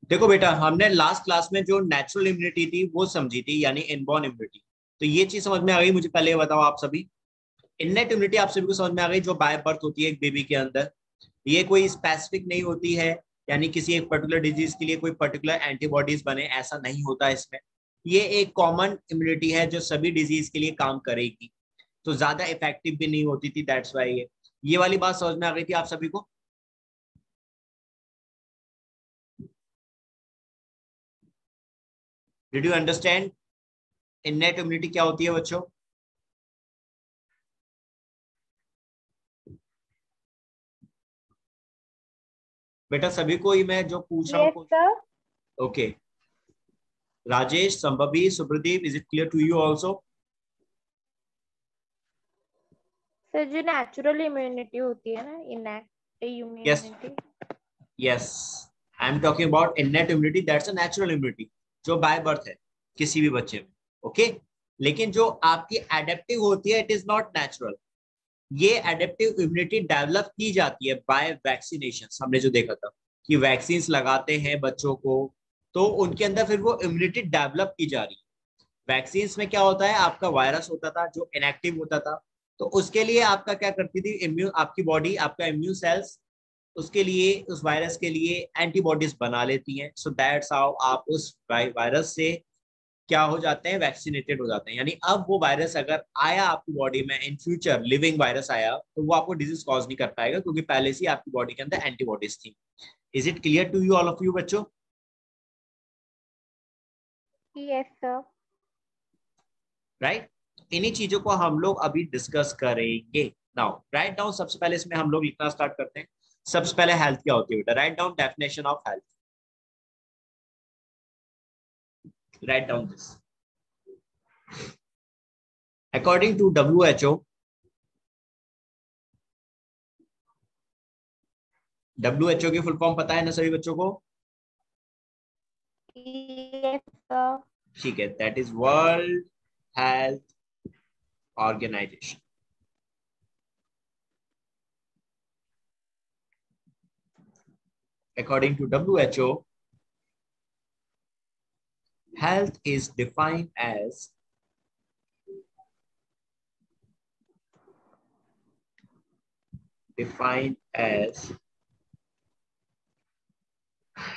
देखो बेटा, हमने लास्ट क्लास में जो नेचुरल इम्यूनिटी थी वो समझी थी, यानी इनबॉर्न इम्यूनिटी। तो ये चीज समझ में आ गई मुझे। पहले ये बताओ आप सभी, इननेट इम्यूनिटी आप सभी को समझ में आ गई, जो बाय बर्थ होती है एक बेबी के अंदर। ये कोई स्पेसिफिक नहीं होती है, यानी किसी एक पर्टिकुलर डिजीज के लिए कोई पर्टिकुलर एंटीबॉडीज बने, ऐसा नहीं होता इसमें। ये एक कॉमन इम्यूनिटी है जो सभी डिजीज के लिए काम करेगी। तो ज्यादा इफेक्टिव भी नहीं होती थी, दैट्स वाई ये वाली बात समझ में आ गई थी आप सभी को। Did you understand innate immunity क्या होती है बच्चों? बेटा सभी को ही मैं जो पूछ रहा यस हूँ। Sir. Okay, Rajesh, Sambhavi, Supradeep, is it clear to you also? Sir जो नेचुरल इम्यूनिटी होती है ना, innate yes, immunity. Yes, I am talking about innate immunity, that's a natural immunity जो बाय बर्थ है किसी भी बच्चे में। ओके, लेकिन जो आपकी एडेप्टिव होती है, इट इज नॉट नेचुरल। ये एडेप्टिव इम्यूनिटी डेवलप की जाती है बाय वैक्सीनेशन। हमने जो देखा था कि वैक्सीन लगाते हैं बच्चों को, तो उनके अंदर फिर वो इम्यूनिटी डेवलप की जा रही है। वैक्सीन में क्या होता है, आपका वायरस होता था जो इनएक्टिव होता था, तो उसके लिए आपका क्या करती थी, इम्यून, आपकी बॉडी, आपका इम्यून सेल्स उसके लिए, उस वायरस के लिए एंटीबॉडीज बना लेती हैं। सो दैट्स हाउ आप उस वायरस से क्या हो जाते हैं, वैक्सीनेटेड हो जाते हैं। यानी अब वो वायरस अगर आया आपकी बॉडी में, इन फ्यूचर लिविंग वायरस आया, तो वो आपको डिजीज कॉज नहीं कर पाएगा, क्योंकि पहले से ही आपकी बॉडी के अंदर एंटीबॉडीज थी। Is it clear to you all of you बच्चों? Yes sir. राइट, इन्हीं चीजों को हम लोग अभी डिस्कस करेंगे। नाउ राइट डाउन, सबसे पहले इसमें हम लोग लिखना स्टार्ट करते हैं। सबसे पहले हेल्थ क्या होती है बेटा? Write down definition of health. Write down this. According to WHO, WHO की फुल फॉर्म पता है ना सभी बच्चों को? Yes sir. ठीक है, that is World Health Organization. According to WHO, health is defined as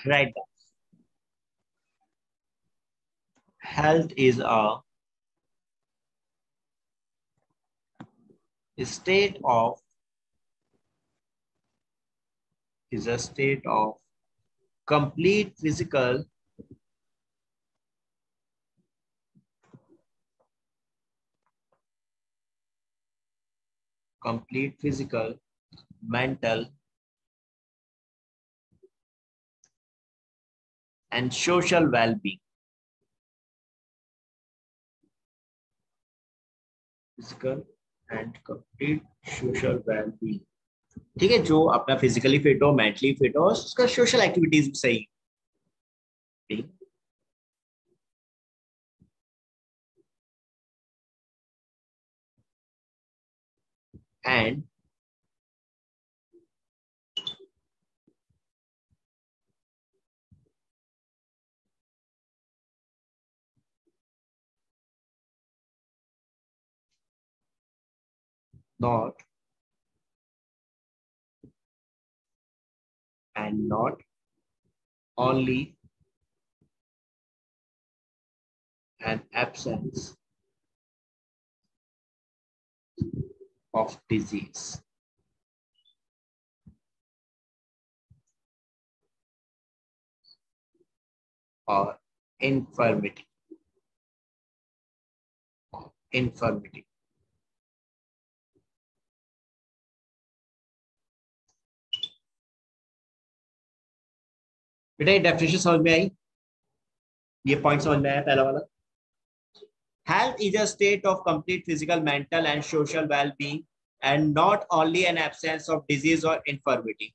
right. Health state of is a state of complete physical, mental, and social well-being. Physical and complete social well-being. ठीक है, जो अपना physically fit हो, mentally fit हो, उसका social activities भी सही। And not not only an absence of disease or infirmity. infirmity बेटा ये डेफिनेशन समझ में आई? ये पॉइंट समझ में आया पहला वाला? Health is a state of complete physical, mental, and social well-being, and not only an absence of disease or infirmity.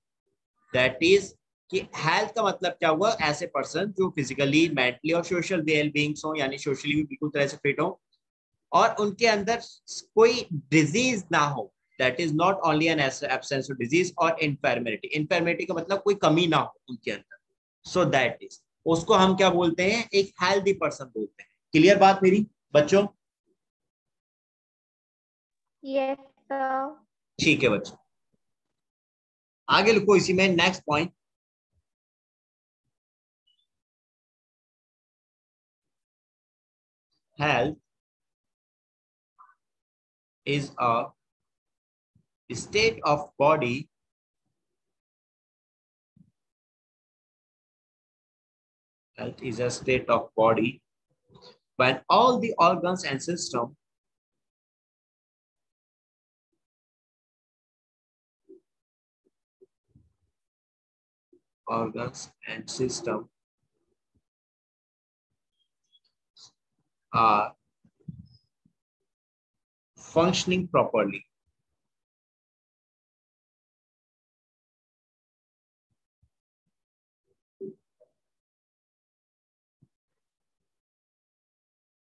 That is कि हेल्थ का मतलब क्या हुआ, ऐसे पर्सन जो फिजिकली, मेंटली और सोशल वेल बींग्स हो, यानी सोशली भी बिल्कुल तरह से फिट हो, और उनके अंदर कोई डिजीज ना हो। That is not only an absence of disease और इन्फर्मिटी। इन्फर्मिटी का मतलब कोई कमी ना हो उनके अंदर। सो दैट इज, उसको हम क्या बोलते हैं, एक हेल्दी पर्सन बोलते हैं। क्लियर बात मेरी बच्चों? Yes, sir. ठीक है बच्चों, आगे लिखो इसी में next point. Health is a state of body health is a state of body when all the organs and system are functioning properly.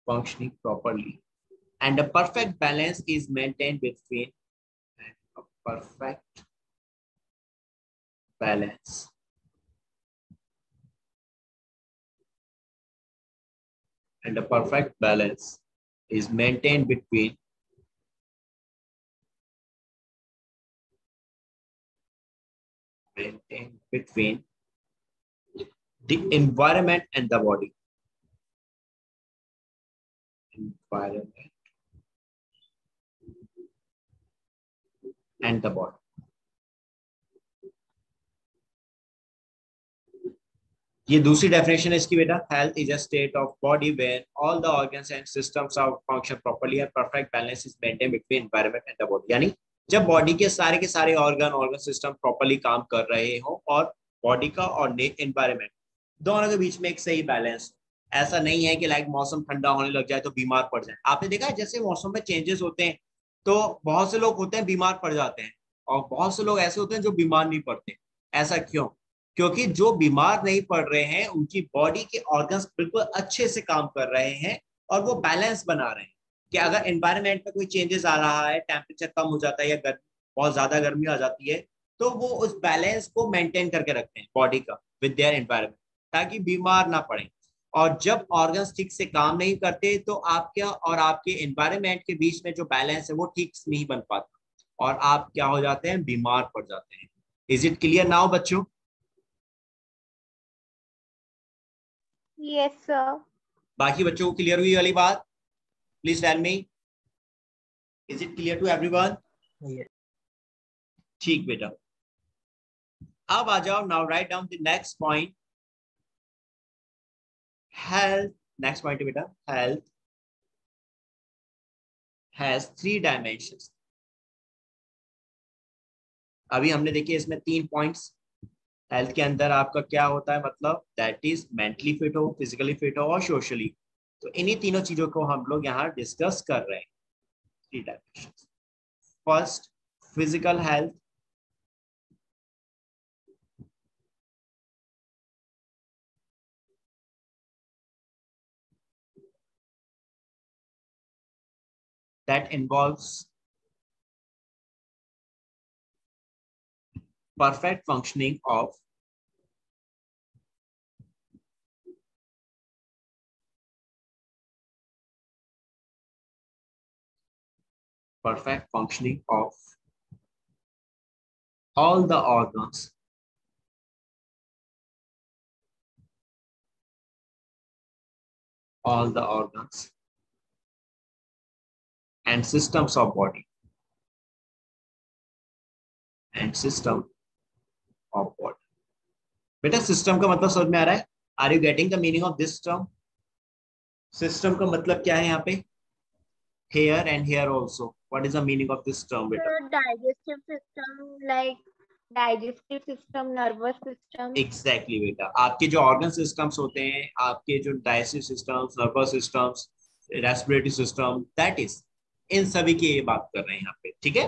Functioning properly, and a perfect balance is maintained between, and a perfect balance and a perfect balance is maintained between the environment and the body. Environment and the body. ये दूसरी definition है इसकी बेटा। Health is a state of body where all the organs and systems are function properly and perfect balance is maintain between environment and the body. यानी जब body के सारे organ system properly काम कर रहे हो और बॉडी का और एनवायरनमेंट दोनों के बीच में एक सही बैलेंस। ऐसा नहीं है कि लाइक मौसम ठंडा होने लग जाए तो बीमार पड़ जाए। आपने देखा है जैसे मौसम में चेंजेस होते हैं तो बहुत से लोग होते हैं बीमार पड़ जाते हैं, और बहुत से लोग ऐसे होते हैं जो बीमार नहीं पड़ते। ऐसा क्यों? क्योंकि जो बीमार नहीं पड़ रहे हैं उनकी बॉडी के ऑर्गन्स बिल्कुल अच्छे से काम कर रहे हैं और वो बैलेंस बना रहे हैं। कि अगर एनवायरनमेंट में कोई चेंजेस आ रहा है, टेम्परेचर कम हो जाता है या बहुत ज्यादा गर्मी आ जाती है, तो वो उस बैलेंस को मेंटेन करके रखते हैं बॉडी का विद देयर एनवायरनमेंट, ताकि बीमार ना पड़े। और जब ऑर्गन्स ठीक से काम नहीं करते तो आपके और आपके एनवायरनमेंट के बीच में जो बैलेंस है वो ठीक से नहीं बन पाता और आप क्या हो जाते हैं, बीमार पड़ जाते हैं। इज इट क्लियर नाउ बच्चों? Yes, sir. बाकी बच्चों को क्लियर हुई वाली बात? Please tell me, is it clear to everyone? ठीक बेटा, अब आ जाओ, now write down the next point. Health, next point बेटा, हेल्थ हैज 3 डायमेंशंस। अभी हमने देखिए इसमें 3 पॉइंट्स। हेल्थ के अंदर आपका क्या होता है, मतलब दैट इज मेंटली फिट हो, फिजिकली फिट हो और सोशली। तो इन्हीं तीनों चीजों को हम लोग यहाँ डिस्कस कर रहे हैं। 3 dimensions. First, physical health. that involves perfect functioning of all the organs and systems of body and system of body। बेटा सिस्टम का मतलब समझ में आ रहा है? Are you getting the meaning of this term? System का मतलब क्या है यहाँ पे? Here and here also, what is the meaning of this term बेटा? So digestive system, like digestive system, nervous system. Exactly बेटा, आपके जो ऑर्गन सिस्टम्स होते हैं, आपके जो digestive systems, nervous systems, respiratory system, that is, इन सभी की ये बात कर रहे हैं यहाँ पे। ठीक है,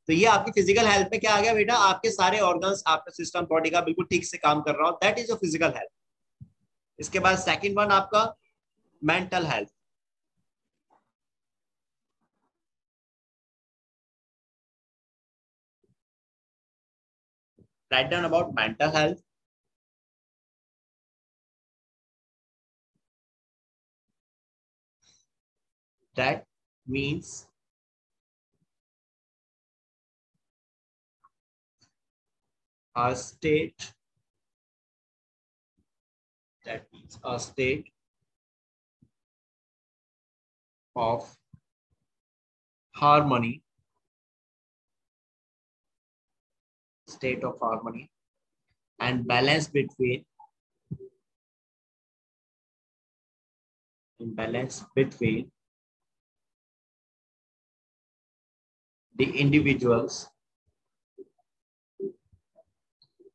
तो ये आपकी फिजिकल हेल्थ में क्या आ गया बेटा, आपके सारे ऑर्गन्स, आपका सिस्टम बॉडी का बिल्कुल ठीक से काम कर रहा हो, that is your physical health. इसके बाद सेकंड वन आपका mental health. Write down about mental health. That means a state, that means a state of harmony, state of harmony and balance between the individuals,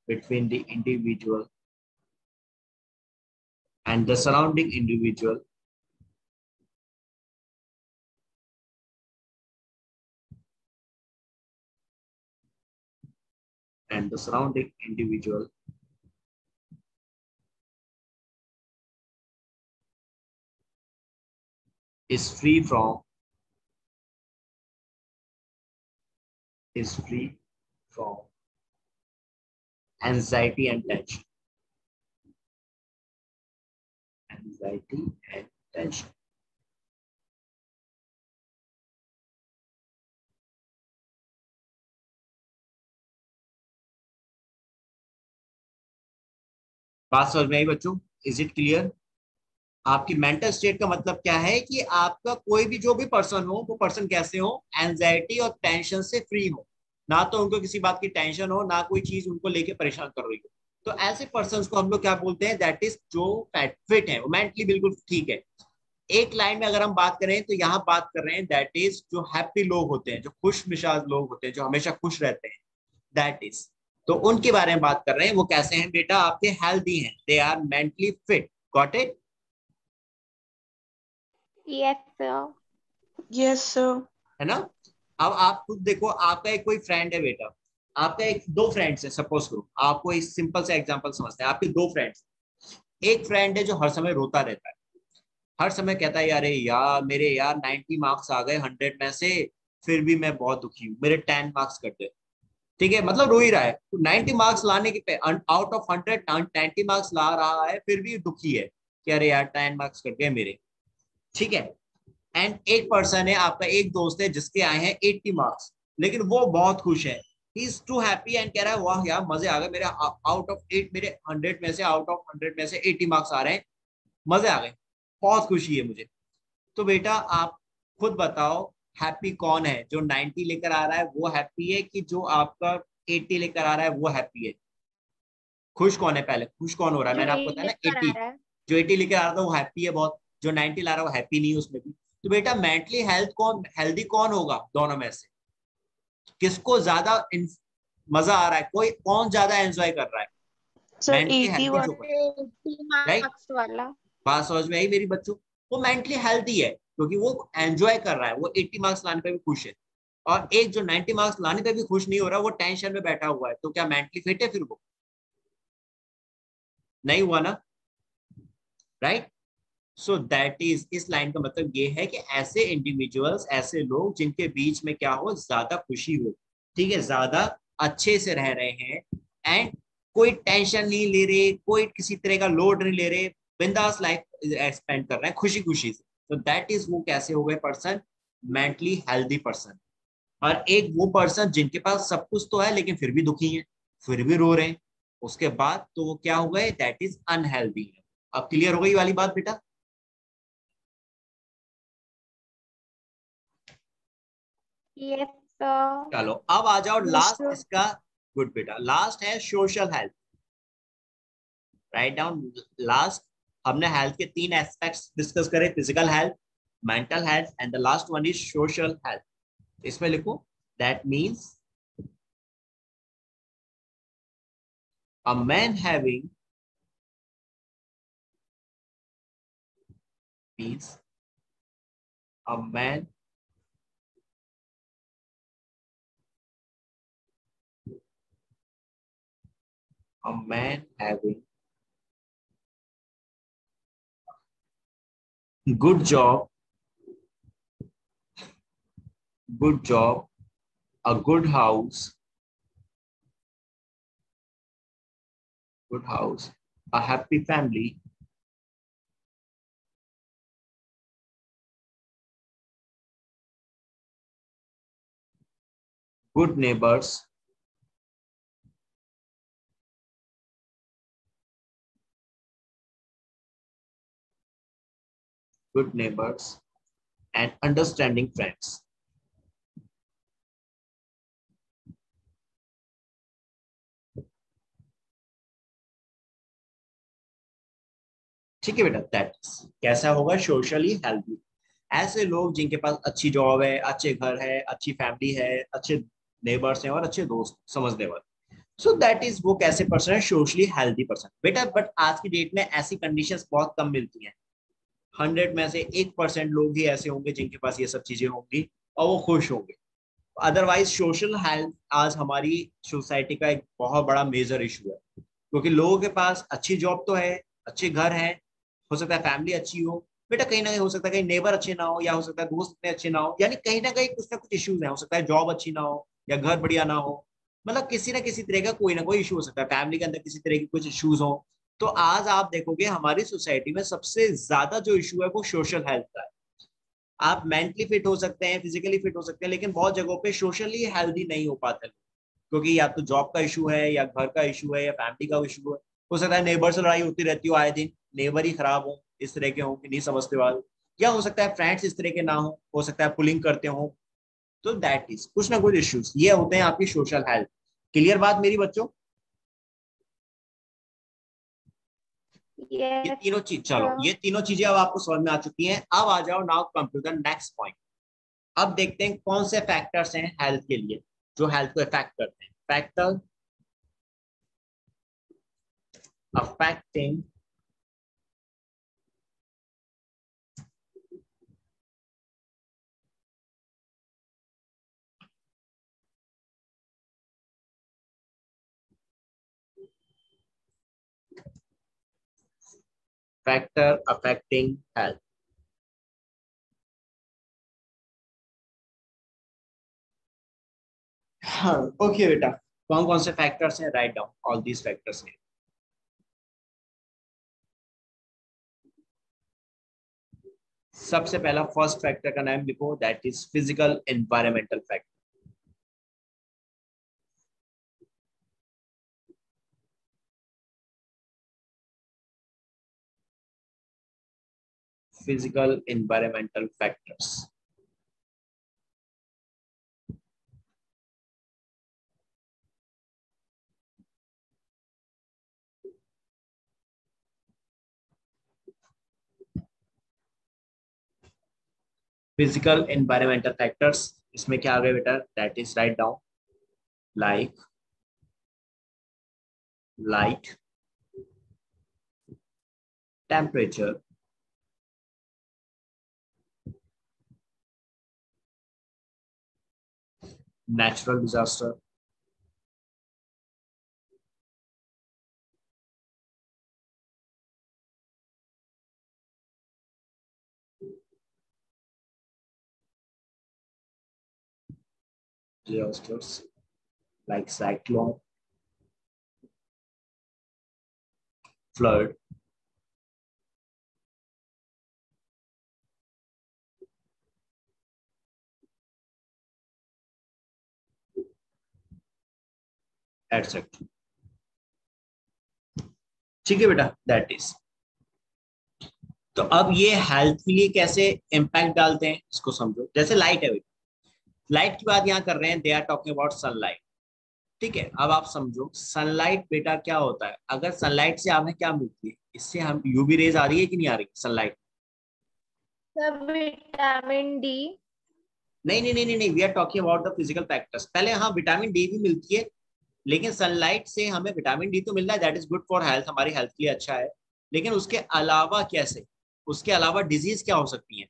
between the individual and the surrounding individual, and the surrounding individual is free from anxiety and tension. Anxiety and tension. बात समझ में आई बच्चों? Is it clear? आपकी mental state का मतलब क्या है कि आपका कोई भी जो भी पर्सन हो, वो पर्सन कैसे हो, एंजाइटी और टेंशन से फ्री हो, ना तो उनको किसी बात की टेंशन हो, ना कोई चीज उनको लेके परेशान कर रही हो। तो ऐसे पर्सन को हम लोग क्या बोलते हैं? दैट इज जो फिट है, वो मेंटली बिल्कुल ठीक है। एक लाइन में अगर हम बात करें तो यहाँ बात कर रहे हैं दैट इज जो हैप्पी लोग होते हैं, जो खुश मिजाज लोग होते हैं, जो हमेशा खुश रहते हैं, दैट इज, तो उनके बारे में बात कर रहे हैं। वो कैसे हैं बेटा? आपके हेल्दी हैं, they are mentally fit. Got it? Yes, sir. Yes, sir. है ना? अब आप खुद देखो, आपका एक कोई फ्रेंड है बेटा, आपका एक दो फ्रेंड्स है, सपोज करो, आपको इस सिंपल से एग्जांपल समझते हैं। आपके दो फ्रेंड्स, एक फ्रेंड है जो हर समय रोता रहता है, हर समय कहता है अरे यार मेरे यार 90 मार्क्स आ गए 100 में से, फिर भी मैं बहुत दुखी हूँ, मेरे 10 मार्क्स कट गए। ठीक है, मतलब रो ही रहा है, 90 मार्क्स लाने के आउट ऑफ 100 90 मार्क्स ला रहा है, फिर भी दुखी है कि अरे यार 10 मार्क्स कट गए मेरे। ठीक है, एंड एक पर्सन है आपका, एक दोस्त है जिसके आए हैं 80 मार्क्स, लेकिन वो बहुत खुश है, he is too happy and कह रहा है वाह यार मजे आ गए, मेरे आउट ऑफ 8, मेरे 100 में से, आउट ऑफ 100 में से 80 मार्क्स आ रहे हैं, मजे आ गए, बहुत खुशी है मुझे। तो बेटा आप खुद बताओ, हैप्पी कौन है? जो 90 लेकर आ रहा है वो हैप्पी है, कि जो आपका 80 लेकर आ रहा है वो हैप्पी है? खुश कौन है? पहले खुश कौन हो रहा है? जो मैंने आपको ये बताया ना, लेकर आ 80। रहा है। जो 80 लेकर आ रहा था वो हैप्पी है बहुत, जो 90 ला रहा है वो हैप्पी नहीं है उसमें भी। तो बेटा मेंटली हेल्दी कौन होगा दोनों में से? किसको ज्यादा मजा आ रहा है? कोई कौन ज्यादा एंजॉय कर रहा है? Sir, mentally healthy 81. जो बच्चा, 80 राइट? मार्क्स वाला। बात समझ में आई मेरी बच्चों? वो मेंटली हेल्दी है क्योंकि वो एंजॉय कर रहा है, वो 80 मार्क्स लाने पे भी खुश है। और एक जो 90 मार्क्स लाने पे भी खुश नहीं हो रहा, वो टेंशन में बैठा हुआ है, तो क्या मेंटली फिट है? फिर वो नहीं हुआ ना, राइट? सो दैट इज, इस लाइन का मतलब ये है कि ऐसे इंडिविजुअल्स, ऐसे लोग जिनके बीच में क्या हो, ज्यादा खुशी हो, ठीक है, ज्यादा अच्छे से रह रहे हैं, एंड कोई टेंशन नहीं ले रहे, कोई किसी तरह का लोड नहीं ले रहे, बिंदास लाइफ स्पेंड कर रहे हैं खुशी खुशी से। तो दैट इज, वो कैसे हो गए पर्सन? Mentally healthy person. और एक वो पर्सन जिनके पास सब कुछ तो है लेकिन फिर भी दुखी है, फिर भी रो रहे हैं, उसके बाद तो वो क्या हो गए? दैट इज अनहेल्दी है। अब क्लियर हो गई वाली बात बेटा? Yes, sir. चलो अब आ जाओ Yes, लास्ट sir. इसका। गुड बेटा, लास्ट है social health. Write down last. हमने हेल्थ के तीन एस्पेक्ट्स डिस्कस करे, physical health, mental health and the last one is social health. इसमें लिखो that means a man having, means a man having good job, a good house, a happy family, good neighbors and understanding friends. ठीक है बेटा, that कैसा होगा, socially healthy. ऐसे लोग जिनके पास अच्छी जॉब है, अच्छे घर है, अच्छी फैमिली है, अच्छे नेबर्स हैं और अच्छे दोस्त समझने वाले, सो दैट इज वो कैसे पर्सन है, सोशली हेल्थी पर्सन बेटा। बट आज की डेट में ऐसी कंडीशंस बहुत कम मिलती हैं। 100 में से 1% लोग ही ऐसे होंगे जिनके पास ये सब चीजें होंगी और वो खुश होंगे। अदरवाइज सोशल हेल्थ आज हमारी सोसाइटी का एक बहुत बड़ा मेजर इशू है, क्योंकि लोगों के पास अच्छी जॉब तो है, अच्छे घर है, हो सकता है फैमिली अच्छी हो बेटा, कहीं ना कहीं हो सकता है कहीं नेबर अच्छे ना हो, या हो सकता है दोस्त इतने अच्छे ना हो, यानी कहीं ना कहीं कुछ ना कुछ इश्यूज हैं। हो सकता है जॉब अच्छी ना हो या घर बढ़िया ना हो, मतलब किसी ना किसी तरह का कोई ना कोई इशू हो सकता है, फैमिली के अंदर किसी तरह की कुछ इश्यूज हो। तो आज आप देखोगे हमारी सोसाइटी में सबसे ज्यादा जो इशू है वो सोशल हेल्थ का है। आप मेंटली फिट हो सकते हैं, फिजिकली फिट हो सकते हैं, लेकिन बहुत जगहों पे सोशली हेल्दी नहीं हो पाते, क्योंकि या तो जॉब का इशू है, या घर का इशू है, या फैमिली का इशू है। हो सकता है नेबर से लड़ाई होती रहती हो आए दिन, नेबर ही खराब हो, इस तरह के हो कि नहीं समझते बात, या हो सकता है फ्रेंड्स इस तरह के ना हो सकता है पुलिंग करते हो। तो दैट इज कुछ ना कुछ इश्यूज ये होते हैं आपकी सोशल हेल्थ। क्लियर बात मेरी बच्चों? ये यस तीनों चीज, चलो सर। ये तीनों चीजें अब आपको समझ में आ चुकी हैं। अब आ जाओ नाउ कंप्यूटर नेक्स्ट पॉइंट। अब देखते हैं कौन से फैक्टर्स हैं हेल्थ के लिए जो हेल्थ को इफेक्ट करते हैं। Factor affecting factor affecting health. हाँ ओके बेटा, कौन कौन से फैक्टर्स हैं, write down all these factors हैं। सबसे पहला फर्स्ट फैक्टर का नाम लिखो, that is physical environmental factor. Physical environmental factors. Physical environmental factors, इसमें क्या आ गया बेटा, that is write down like light, temperature, natural disaster, disasters like cyclone, flood, etc। ठीक है बेटा, दैट इज। तो अब ये हेल्थ के लिए कैसे इम्पैक्ट डालते हैं इसको समझो। जैसे लाइट है बेटा, लाइट की बात यहाँ कर रहे हैं, they are talking about sunlight. ठीक है, अब आप समझो सनलाइट बेटा क्या होता है। अगर सनलाइट से हमें क्या मिलती है, इससे हम यूवी रेज आ रही है कि नहीं आ रही सनलाइट? Sir vitamin D. नहीं नहीं नहीं नहीं नहीं, we are talking about the physical factors. पहले हाँ विटामिन डी भी मिलती है, लेकिन सनलाइट से हमें विटामिन डी तो मिल रहा है, that is good for health, हमारी हेल्थ के लिए अच्छा है। लेकिन उसके अलावा कैसे, उसके अलावा डिजीज क्या हो सकती है,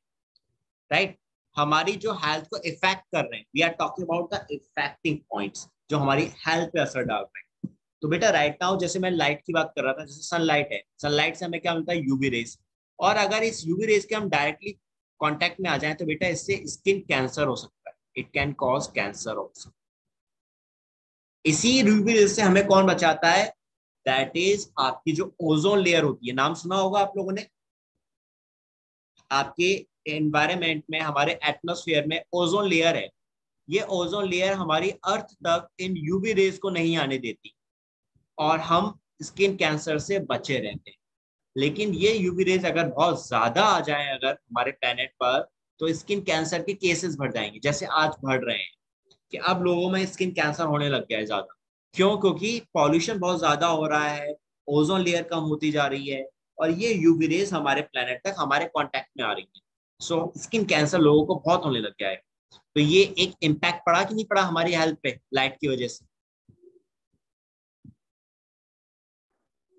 राइट हमारी जो हेल्थ को इफेक्ट कर रहे हैं, we are talking about the effecting points जो हमारी हेल्थ पे असर डाल रहे हैं। तो बेटा राइट नाउ जैसे मैं लाइट की बात कर रहा था, जैसे सनलाइट है, सनलाइट से हमें क्या मिलता है, यूवी रेस। और अगर इस यूवी रेस के हम डायरेक्टली कांटेक्ट में आ जाए तो बेटा इससे स्किन कैंसर हो सकता है, it can cause cancer also. इसी यूवी रेस से हमें कौन बचाता है, दैट इज आपकी जो ओजोन लेयर होती है, नाम सुना होगा आप लोगों ने। आपके एनवायरमेंट में, हमारे एटमॉस्फेयर में ओजोन लेयर है, ये ओजोन लेयर हमारी अर्थ तक इन यूवी रेज को नहीं आने देती और हम स्किन कैंसर से बचे रहते हैं। लेकिन ये यूवी रेज अगर बहुत ज्यादा आ जाए अगर हमारे प्लेनेट पर, तो स्किन कैंसर के केसेस बढ़ जाएंगे, जैसे आज बढ़ रहे हैं कि अब लोगों में स्किन कैंसर होने लग गया है ज्यादा। क्यों? क्योंकि पॉल्यूशन बहुत ज्यादा हो रहा है, ओजोन लेयर कम होती जा रही है और ये यूवी रेज हमारे प्लेनेट तक हमारे कांटेक्ट में आ रही है। सो स्किन कैंसर लोगों को बहुत होने लग गया है। तो ये एक इम्पैक्ट पड़ा कि नहीं पड़ा हमारी हेल्थ पे लाइट की वजह से?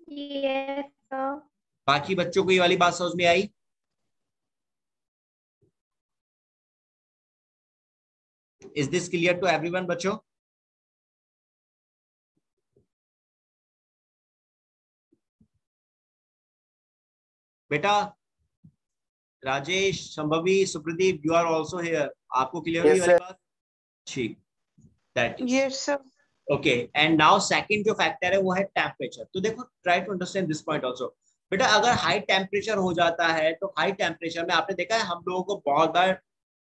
Yes sir. बाकी बच्चों को ये वाली बात समझ में आई? Is this clear to everyone बच्चों? बेटा Rajesh, Sambhavi, Supradeep, you are also here. आपको क्लियर हुई वाली बात? ठीक, that is Yes, sir. Okay. And now second जो फैक्टर है वो है टेम्परेचर। तो देखो, try to understand this point also. बेटा अगर हाई टेम्परेचर हो जाता है तो हाई टेम्परेचर में आपने देखा है हम लोगों को बहुत बार,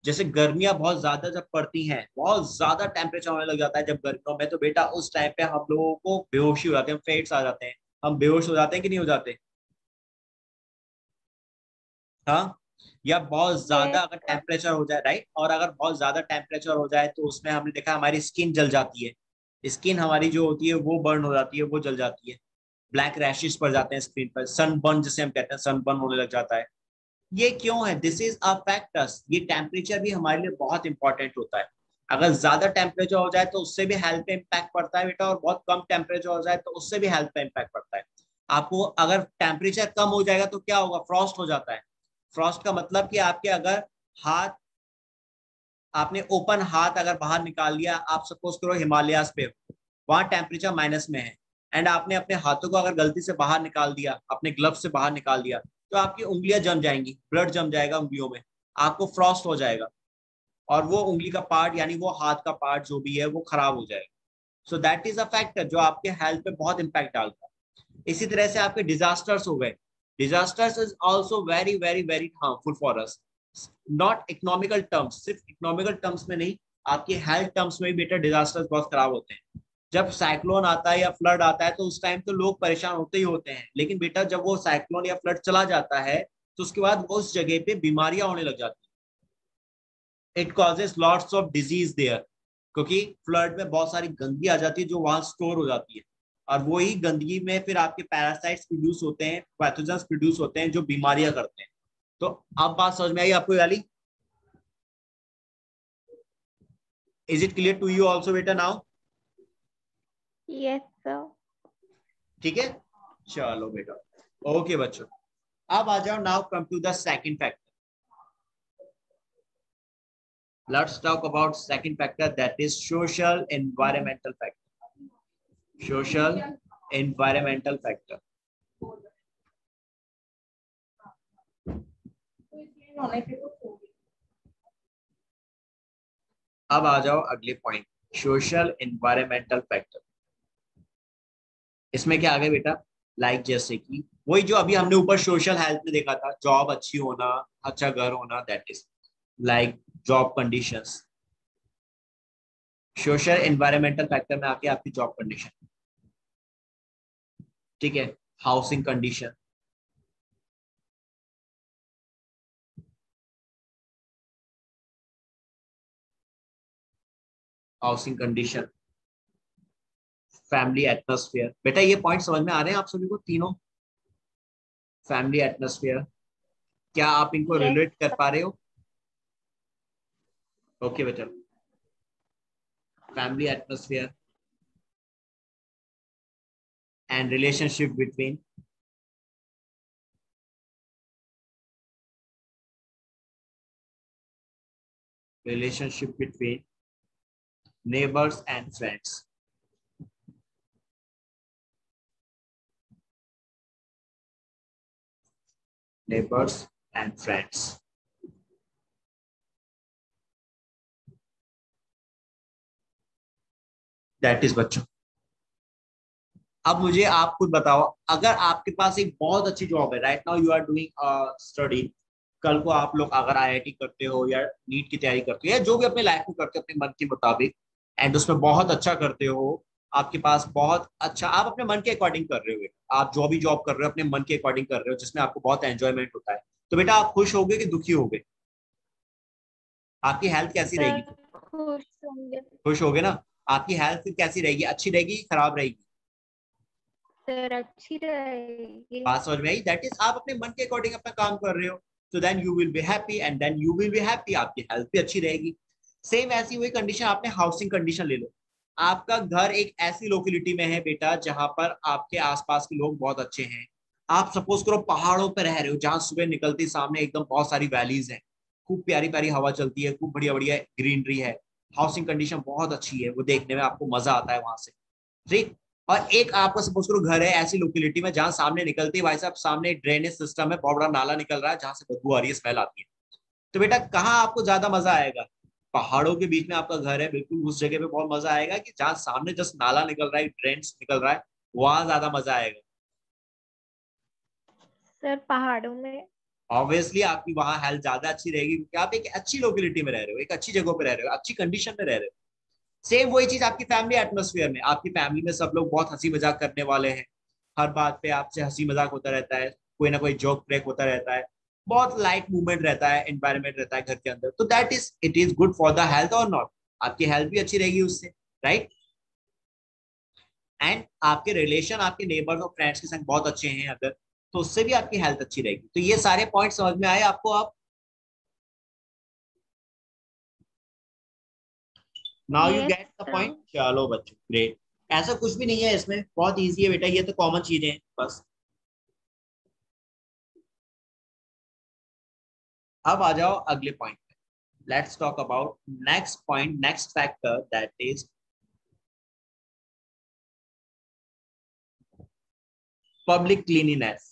जैसे गर्मियां बहुत ज्यादा जब पड़ती हैं, बहुत ज्यादा टेम्परेचर होने लग जाता है जब गर्मियों में, तो बेटा उस टाइम पे हम लोगों को बेहोशी हो जाते हैं, फेट्स आ जाते हैं, हम बेहोश हो जाते हैं कि नहीं हो जाते? हाँ, या बहुत ज्यादा यस अगर टेम्परेचर हो जाए, राइट। और अगर बहुत ज्यादा टेम्परेचर हो जाए तो उसमें हमने देखा हमारी स्किन जल जाती है, स्किन हमारी जो होती है वो बर्न हो जाती है, वो जल जाती है, ब्लैक रैशेस पड़ जाते हैं स्क्रीन पर, सन बर्न जिसे हम कहते हैं, सन बर्न होने लग जाता है। ये क्यों है? This is a factors. ये टेम्परेचर भी हमारे लिए बहुत इंपॉर्टेंट होता है। अगर ज्यादा टेम्परेचर हो जाए तो उससे भी हेल्थ पे इम्पैक्ट पड़ता है बेटा, और बहुत कम टेम्परेचर हो जाए तो उससे भी हेल्थ पे इम्पैक्ट पड़ता है। आपको अगर टेम्परेचर कम हो जाएगा तो क्या होगा? फ्रॉस्ट हो जाता है। फ्रॉस्ट का मतलब कि आपके अगर हाथ, आपने ओपन हाथ अगर बाहर निकाल लिया, आप सपोज करो हिमालयास पे, वहां टेम्परेचर माइनस में है, एंड आपने अपने हाथों को अगर गलती से बाहर निकाल दिया, अपने ग्लव से बाहर निकाल दिया, तो आपकी उंगलियां जम जाएंगी, ब्लड जम जाएगा उंगलियों में, आपको फ्रॉस्ट हो जाएगा और वो उंगली का पार्ट यानी वो हाथ का पार्ट जो भी है वो खराब हो जाएगा। So that is a factor जो आपके हेल्थ पे बहुत इंपैक्ट डालता है। इसी तरह से आपके डिजास्टर्स हो गए। Disasters is also very very very harmful for us, not economical terms, सिर्फ इकोनॉमिकल टर्म्स में नहीं, आपके हेल्थ टर्म्स में भी बेटा डिजास्टर्स बहुत खराब होते हैं। जब साइक्लोन आता है या फ्लड आता है तो उस टाइम तो लोग परेशान होते ही होते हैं, लेकिन बेटा जब वो साइक्लोन या फ्लड चला जाता है तो उसके बाद उस जगह पे बीमारियां होने लग जाती है। It causes lots of disease there, क्योंकि फ्लड में बहुत सारी गंदगी आ जाती है जो वहां स्टोर हो जाती है, और वही गंदगी में फिर आपके पैरासाइट्स प्रोड्यूस होते हैं, पैथोजेंस प्रोड्यूस होते हैं जो बीमारियां करते हैं। तो अब बात समझ में आई आपको वाली? Is it clear to you also बेटा नाउ? Yes sir. ठीक है, चलो बेटा, ओके बच्चों। अब आ जाओ, now come to the second factor. Let's talk about second factor, that is social environmental factor. Social environmental factor. अब आ जाओ अगले पॉइंट, सोशल एनवायरमेंटल फैक्टर। इसमें क्या आ गया बेटा? लाइक जैसे कि वही जो अभी हमने ऊपर सोशल हेल्थ में देखा था, जॉब अच्छी होना, अच्छा घर होना, that is like job conditions. Social environmental factor में आके आपकी जॉब कंडीशन, ठीक है, housing condition, housing condition, family atmosphere. बेटा ये पॉइंट समझ में आ रहे हैं आप सभी को तीनों? फैमिली एटमोस्फेयर, क्या आप इनको यस रिलेट कर पा रहे हो? ओके बेटा, family atmosphere and relationship between neighbors and friends. Neighbors and friends. That is बच्चों। अब मुझे आप खुद बताओ, अगर आपके पास एक बहुत अच्छी जॉब है, right now you are doing study, कल को आप लोग अगर आईआईटी करते हो या नीट की तैयारी करते हो या जो भी अपने लाइफ में करते हो अपने मन के मुताबिक, एंड उसमें बहुत अच्छा करते हो, आपके पास बहुत अच्छा, आप अपने मन के अकॉर्डिंग कर रहे हो, आप जो भी जॉब कर रहे हो अपने मन के अकॉर्डिंग कर रहे हो जिसमें आपको बहुत एंजॉयमेंट होता है, तो बेटा आप खुश होगे कि दुखी होगे? आपकी हेल्थ कैसी सर रहेगी फिर? खुश होंगे। खुश होगे ना? आपकी हेल्थ फिर कैसी रहेगी? अच्छी रहेगी खराब रहेगी? सर अच्छी रहेगी। बात समझ में आई? दैट इज आप अपने मन के अकॉर्डिंग अपना काम कर रहे हो, तो then you will be happy and then you will be happy, आपकी हेल्थ भी अच्छी रहेगी। सेम ऐसी हुई कंडीशन, आपने हाउसिंग कंडीशन ले लो। आपका घर एक ऐसी लोकेलिटी में है बेटा जहां पर आपके आसपास के लोग बहुत अच्छे हैं। आप सपोज करो पहाड़ों पर रह रहे हो जहां सुबह निकलती सामने एकदम बहुत सारी वैलीज हैं, खूब प्यारी प्यारी हवा चलती है, खूब बढ़िया बढ़िया ग्रीनरी है, हाउसिंग कंडीशन बहुत अच्छी है, वो देखने में आपको मजा आता है वहां से, ठीक। और एक आपका सपोज करो घर है ऐसी लोकेलिटी में जहां सामने निकलती है भाई साहब, सामने ड्रेनेज सिस्टम है, बहुत बड़ा नाला निकल रहा है जहां से बदबू आ रही है, स्मेल आती है। तो बेटा कहाँ आपको ज्यादा मजा आएगा? पहाड़ों के बीच में आपका घर है, बिल्कुल उस जगह पे बहुत मजा आएगा कि जहां सामने जस्ट नाला निकल रहा है, ड्रेन निकल रहा है, वहां ज्यादा मजा आएगा? सर पहाड़ों में। ऑब्वियसली आपकी वहां हेल्थ ज्यादा अच्छी रहेगी क्योंकि आप एक अच्छी लोकेलिटी में रह रहे हो, एक अच्छी जगह पे रह रहे हो, अच्छी कंडीशन में रह रहे हो। सेम वही चीज आपकी फैमिली एटमोसफियर में, आपकी फैमिली में सब लोग बहुत हंसी मजाक करने वाले हैं, हर बात पे आपसे हंसी मजाक होता रहता है, कोई ना कोई जोक ब्रेक होता रहता है, बहुत लाइट मूवमेंट रहता है, एनवायरमेंट रहता है घर के अंदर, तो that is it is good for the health और नॉट? आपकी हेल्थ भी अच्छी रहेगी उससे, राइट। एंड आपके रिलेशन आपके नेबर्स और फ्रेंड्स के संग बहुत अच्छे हैं अगर, तो उससे भी आपकी हेल्थ अच्छी रहेगी। तो ये सारे पॉइंट समझ में आए आपको? आप now you yes get the sir. Point? चलो बच्चों, ग्रेट। ऐसा कुछ भी नहीं है इसमें, बहुत इजी है बेटा, ये तो कॉमन चीजें हैं बस। अब आ जाओ अगले पॉइंट पे। Let's talk about next point, next factor, that is public cleanliness.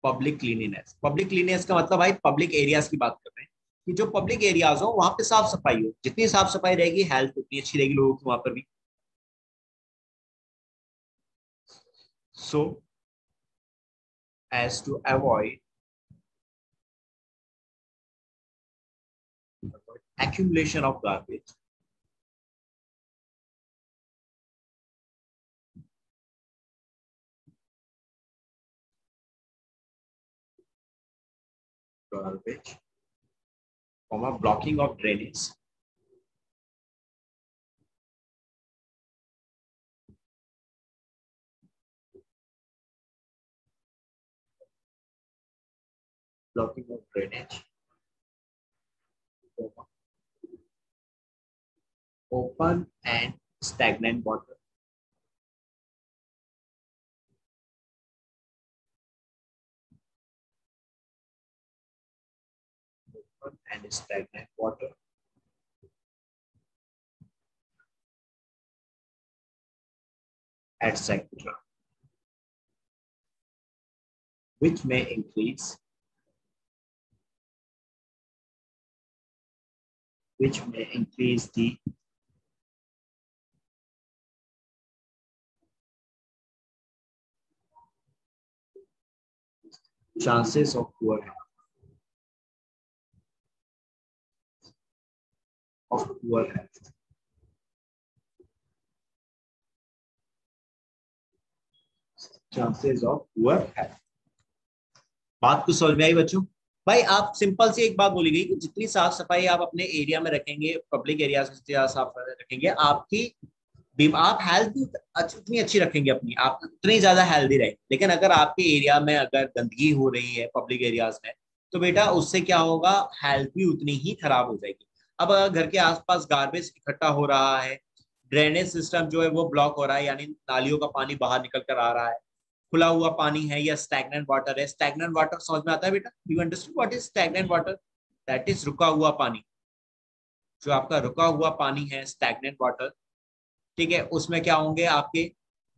Public cleanliness, public cleanliness का मतलब भाई पब्लिक एरियाज की बात कर रहे हैं कि जो पब्लिक एरियाज हो वहां पे साफ सफाई हो, जितनी साफ सफाई रहेगी हेल्थ उतनी अच्छी रहेगी लोगों की वहां पर भी। So as to avoid accumulation of garbage, garbage, comma, blocking of drainage, blocking of drainage, comma, open and stagnant water, open and stagnant water, etc., which may increase the chances of poor health. Chances of poor health. बात को समझ में आई बच्चों? भाई आप simple सी एक बात बोली गई कि जितनी साफ सफाई आप अपने एरिया में रखेंगे, पब्लिक एरिया से जितनी साफ रखेंगे, आपकी आप हेल्थ भी उतनी अच्छी रखेंगे अपनी, आप उतनी ज्यादा हेल्दी रहेंगे। लेकिन अगर आपके एरिया में अगर गंदगी हो रही है पब्लिक एरियाज में, तो बेटा उससे क्या होगा, हेल्थ भी उतनी ही खराब हो जाएगी। अब अगर घर के आसपास गार्बेज इकट्ठा हो रहा है, ड्रेनेज सिस्टम जो है वो ब्लॉक हो रहा है, यानी नालियों का पानी बाहर निकल कर आ रहा है, खुला हुआ पानी है या स्टैग्नेंट वाटर है। स्टैग्नेंट वाटर समझ में आता है बेटा? You understand what is stagnant water? That is रुका हुआ पानी। जो आपका रुका हुआ पानी है स्टैग्नेंट वाटर, ठीक है, उसमें क्या होंगे, आपके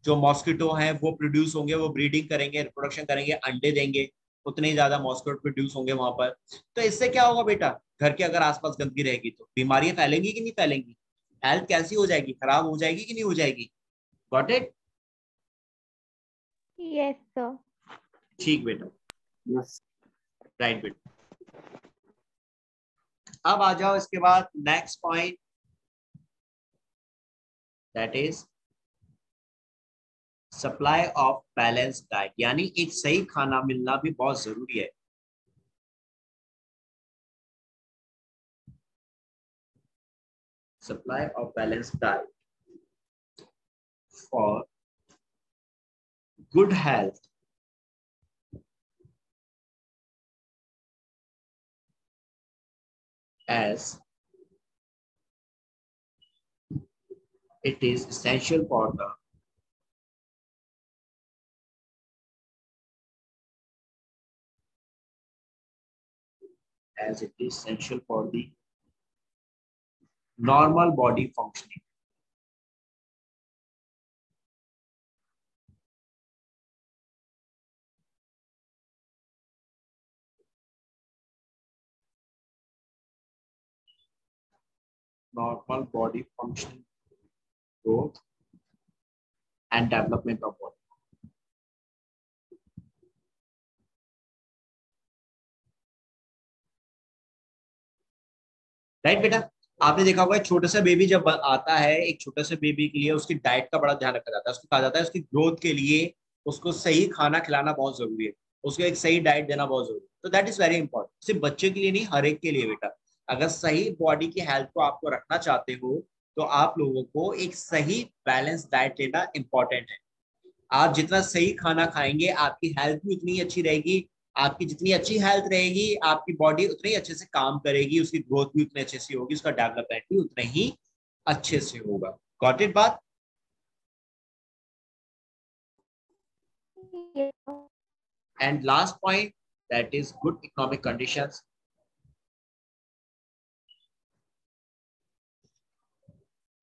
जो मॉस्किटो हैं वो प्रोड्यूस होंगे, वो ब्रीडिंग करेंगे, रिप्रोडक्शन करेंगे, अंडे देंगे, उतने ही ज्यादा मॉस्किटो प्रोड्यूस होंगे वहां पर। तो इससे क्या होगा बेटा, घर के अगर आसपास गंदगी रहेगी तो बीमारियां फैलेंगी कि नहीं फैलेंगी, हेल्थ कैसी हो जाएगी, खराब हो जाएगी कि नहीं हो जाएगी। Got it? Yes sir. ठीक बेटा, Yes. राइट बेटा। अब आ जाओ इसके बाद next point, that is supply of balance diet, यानी एक सही खाना मिलना भी बहुत जरूरी है। Supply of balance diet for good health as it is essential for the as it is essential for the normal body functioning. Normal body functioning, growth and development of body. Right बेटा, आपने देखा होगा एक छोटा सा baby जब आता है, एक छोटे से बेबी के लिए उसकी डाइट का बड़ा ध्यान रखा जाता है। उसको कहा जाता है उसकी ग्रोथ के लिए उसको सही खाना खिलाना बहुत जरूरी है, उसको एक सही डाइट देना बहुत जरूरी है। तो दैट इज वेरी इंपॉर्टेंट, सिर्फ बच्चे के लिए नहीं, हर एक के लिए बेटा। अगर सही बॉडी की हेल्थ को आपको रखना चाहते हो तो आप लोगों को एक सही बैलेंस डाइट लेना इंपॉर्टेंट है। आप जितना सही खाना खाएंगे आपकी हेल्थ भी उतनी अच्छी रहेगी, आपकी जितनी अच्छी हेल्थ रहेगी आपकी बॉडी उतनी अच्छे से काम करेगी, उसकी ग्रोथ भी उतनी अच्छे से होगी, उसका डेवलपमेंट भी उतना ही अच्छे से होगा। गॉट इट बात? And last point, that is good economic conditions.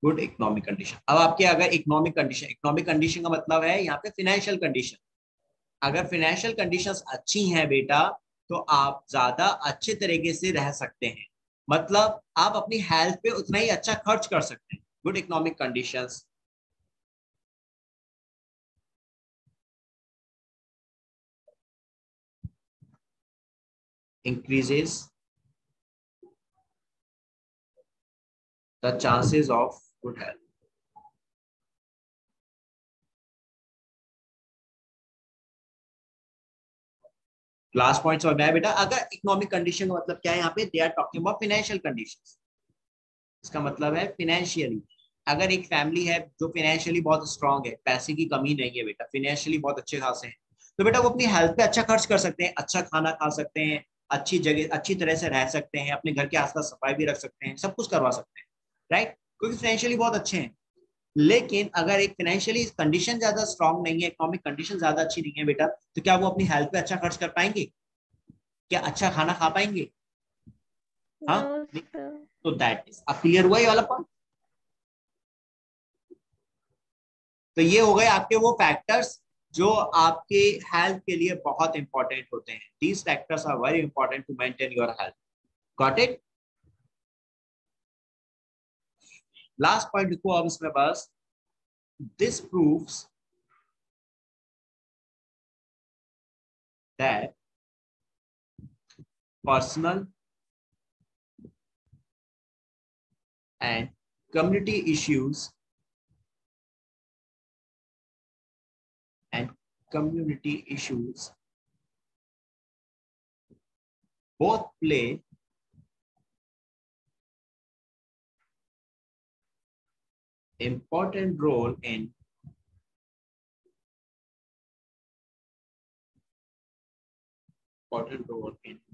Good economic condition, अब आपके अगर इकोनॉमिक कंडीशन का मतलब है यहाँ पे फिनेंशियल कंडीशन। अगर फिनेंशियल कंडीशंस अच्छी हैं बेटा तो आप ज्यादा अच्छे तरीके से रह सकते हैं, मतलब आप अपनी हेल्थ पे उतना ही अच्छा खर्च कर सकते हैं। Good economic conditions increases the chances of good health. Last point समझ में आया बेटा? अगर इकोनॉमिक कंडीशन का मतलब क्या है यहाँ पे, they are talking about financial conditions. इसका मतलब है फिनेंशियली, अगर एक फैमिली है जो फाइनेंशियली बहुत स्ट्रांग है, पैसे की कमी नहीं है बेटा, फाइनेंशियली बहुत अच्छे खासे हैं, तो बेटा वो अपनी हेल्थ पे अच्छा खर्च कर सकते हैं, अच्छा खाना खा सकते हैं, अच्छी जगह अच्छी तरह से रह सकते हैं, अपने घर के आसपास सफाई भी रख सकते हैं, सब कुछ करवा सकते हैं, राइट, क्योंकि फाइनेंशियली बहुत अच्छे हैं। लेकिन अगर एक फाइनेंशियली कंडीशन ज्यादा स्ट्रांग नहीं है, इकोनॉमिक कंडीशन ज्यादा अच्छी नहीं है बेटा, तो क्या वो अपनी हेल्थ पे अच्छा खर्च कर पाएंगे? क्या अच्छा खाना खा पाएंगे? हाँ, तो दैट इज अब क्लियर हुआ ये वाला पॉइंट। तो ये हो गए आपके वो फैक्टर्स जो आपके हेल्थ के लिए बहुत इंपॉर्टेंट होते हैं। These factors are very important to maintain your health. Got it? Last point लिखो अब इसमें बस, this proves that personal and community issues both play important role in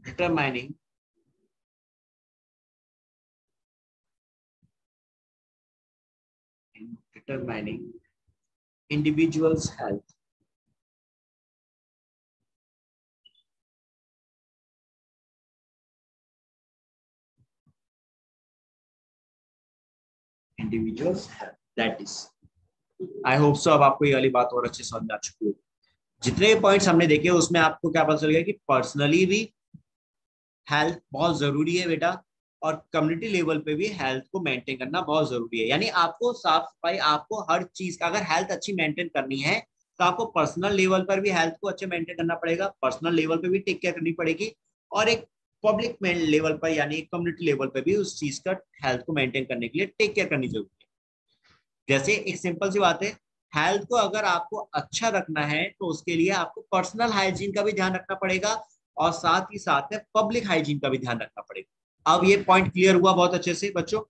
determining individuals' health. Individuals' health. That is. I hope so अब आपको ये वाली बात और अच्छे समझ आ चुकी है। जितने पॉइंट्स हमने देखे उसमें आपको क्या पता चल गया कि पर्सनली भी हेल्थ बहुत जरूरी है बेटा, और कम्युनिटी लेवल पे भी हेल्थ को मेंटेन करना बहुत जरूरी है। यानी आपको साफ सफाई, आपको हर चीज का अगर हेल्थ अच्छी मेंटेन करनी है तो आपको पर्सनल लेवल पर भी हेल्थ को अच्छे मेंटेन करना पड़ेगा, पर्सनल लेवल पे भी टेक केयर करनी पड़ेगी, और एक पब्लिक लेवल पर यानी कम्युनिटी लेवल पर भी उस चीज का हेल्थ को मेंटेन करने के लिए टेक केयर करनी जरूरी है। जैसे एक सिंपल सी बात है, हेल्थ को अगर आपको अच्छा रखना है तो उसके लिए आपको पर्सनल हाइजीन का भी ध्यान रखना पड़ेगा, और साथ ही साथ में पब्लिक हाइजीन का भी ध्यान रखना पड़ेगा। अब ये पॉइंट क्लियर हुआ बहुत अच्छे से बच्चों?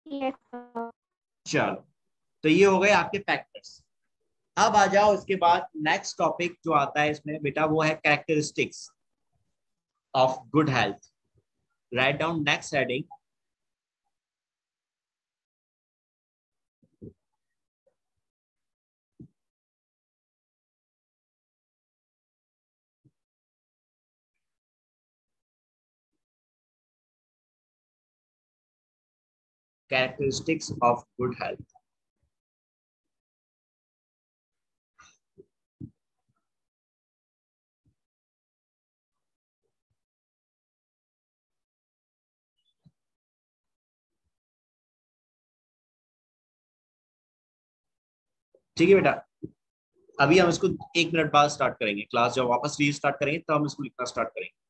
Yes sir. चलो, तो ये हो गए आपके फैक्टर्स। अब आ जाओ इसके बाद नेक्स्ट टॉपिक जो आता है इसमें बेटा, वो है characteristics of good health. Write down next heading, characteristics of good health. ठीक है बेटा, अभी हम इसको 1 मिनट बाद स्टार्ट करेंगे, क्लास जब वापस रीस्टार्ट करेंगे तो हम इसको लिखना स्टार्ट करेंगे।